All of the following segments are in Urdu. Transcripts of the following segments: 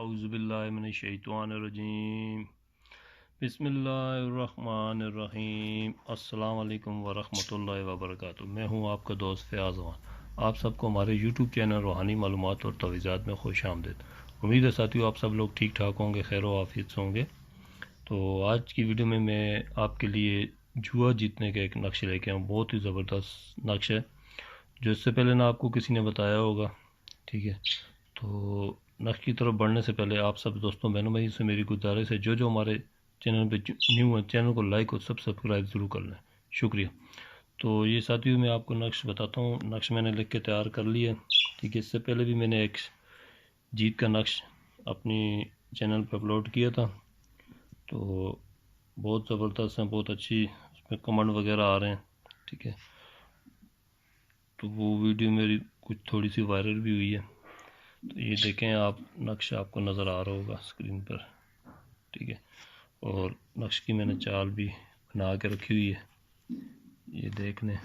اعوذ باللہ من الشیطان الرجیم بسم اللہ الرحمن الرحیم السلام علیکم ورحمۃ اللہ وبرکاتہ۔ میں ہوں آپ کا دوست فیاض وان۔ آپ سب کو ہمارے یوٹیوب چینل روحانی معلومات اور توضیحات میں خوش آمدید۔ امید ہے ساتھیو آپ سب لوگ ٹھیک ٹھاک ہوں گے، خیر و عافیت سے ہوں گے۔ تو آج کی ویڈیو میں آپ کے لیے جوا جیتنے کا ایک نقش لے کے آؤں۔ بہت ہی زبردست نقش ہے جو اس سے پہلے نہ آپ کو کسی نے بتایا ہوگا، ٹھیک ہے۔ تو نقش کی طرف بڑھنے سے پہلے آپ سب دوستوں بہنوں بھائی سے میری گزارش ہے جو ہمارے چینل پہ نیو ہے چینل کو لائک اور سبسکرائب ضرور کر لیں، شکریہ۔ تو یہ ساتھیوں میں آپ کو نقش بتاتا ہوں۔ نقش میں نے لکھ کے تیار کر لیا، ٹھیک ہے۔ اس سے پہلے بھی میں نے ایک جیت کا نقش اپنی چینل پہ اپلوڈ کیا تھا، تو بہت زبردست ہیں، بہت اچھی اس میں کمنٹ وغیرہ آ رہے ہیں، ٹھیک ہے۔ تو وہ ویڈیو میری کچھ تھوڑی سی وائرل بھی ہوئی ہے۔ تو یہ دیکھیں آپ، نقش آپ کو نظر آ رہا ہوگا اسکرین پر، ٹھیک ہے۔ اور نقش کی میں نے چال بھی بنا کے رکھی ہوئی ہے، یہ دیکھ لیں،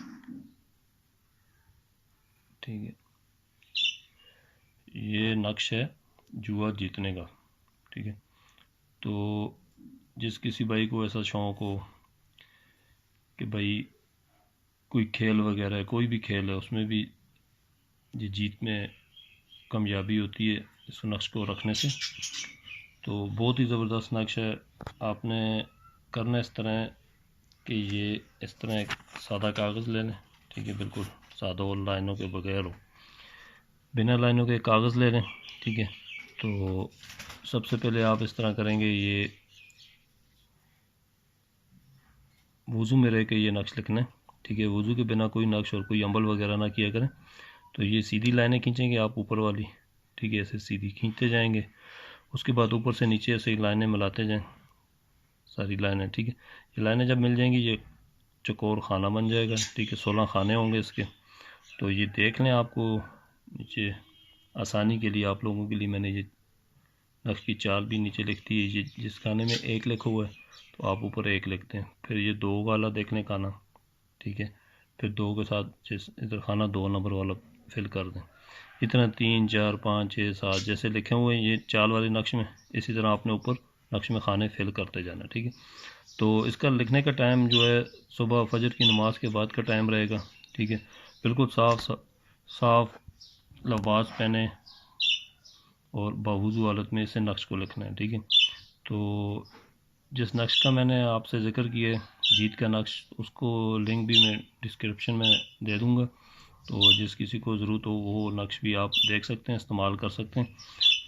ٹھیک ہے۔ یہ نقش ہے جوا جیتنے کا، ٹھیک ہے۔ تو جس کسی بھائی کو ایسا شوق ہو کہ بھائی کوئی کھیل وغیرہ ہے، کوئی بھی کھیل ہے، اس میں بھی یہ جیت میں کامیابی ہوتی ہے اس نقش کو رکھنے سے، تو بہت ہی زبردست نقش ہے۔ آپ نے کرنا اس طرح ہے کہ یہ اس طرح ایک سادہ کاغذ لے لیں، ٹھیک ہے، بالکل سادہ اور لائنوں کے بغیر ہو، بنا لائنوں کے کاغذ لے لیں، ٹھیک ہے۔ تو سب سے پہلے آپ اس طرح کریں گے، یہ وضو میں رہ کے یہ نقش لکھنا ہے، ٹھیک ہے۔ وضو کے بنا کوئی نقش اور کوئی عمل وغیرہ نہ کیا کریں۔ تو یہ سیدھی لائنیں کھینچیں گے آپ اوپر والی، ٹھیک ہے، ایسے سیدھی کھینچتے جائیں گے۔ اس کے بعد اوپر سے نیچے ایسے لائنیں ملاتے جائیں، ساری لائنیں، ٹھیک ہے۔ یہ لائنیں جب مل جائیں گی یہ چکور خانہ بن جائے گا، ٹھیک ہے۔ 16 خانے ہوں گے اس کے۔ تو یہ دیکھ لیں، آپ کو نیچے آسانی کے لیے آپ لوگوں کے لیے میں نے یہ نقش کی چال بھی نیچے لکھ دی ہے۔ یہ جس خانے میں 1 لکھا ہوا ہے تو آپ اوپر 1 لکھتے ہیں، پھر یہ 2 والا دیکھ لیں خانہ، ٹھیک ہے، پھر 2 کے ساتھ ادھر خانہ 2 نمبر والا فل کر دیں۔ اتنا 3 4 5 6 7 جیسے لکھے ہوئے ہیں یہ چال والے نقش میں، اسی طرح آپ نے اوپر نقش میں خانے فل کرتے جانا، ٹھیک ہے۔ تو اس کا لکھنے کا ٹائم جو ہے صبح فجر کی نماز کے بعد کا ٹائم رہے گا، ٹھیک ہے۔ بالکل صاف لباس پہنے اور باوضو حالت میں اسے نقش کو لکھنا ہے، ٹھیک ہے۔ تو جس نقش کا میں نے آپ سے ذکر کیا ہے جیت کا نقش، اس کو لنک بھی میں ڈسکرپشن میں دے دوں گا، تو جس کسی کو ضرورت ہو وہ نقش بھی آپ دیکھ سکتے ہیں، استعمال کر سکتے ہیں۔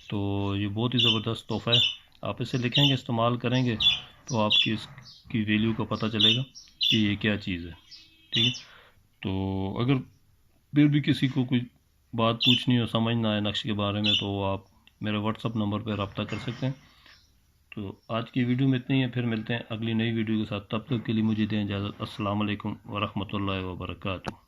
تو یہ بہت ہی زبردست تحفہ ہے، آپ اسے لکھیں گے، استعمال کریں گے تو آپ کی اس کی ویلیو کا پتہ چلے گا کہ یہ کیا چیز ہے، ٹھیک ہے۔ تو اگر پھر بھی کسی کو کوئی بات پوچھنی ہو، سمجھ نہ آئے نقش کے بارے میں، تو آپ میرے واٹس اپ نمبر پہ رابطہ کر سکتے ہیں۔ تو آج کی ویڈیو میں اتنی ہے، پھر ملتے ہیں اگلی نئی ویڈیو کے ساتھ، تب تک کے لیے مجھے دیں اجازت۔ السلام علیکم ورحمۃ اللہ وبرکاتہ۔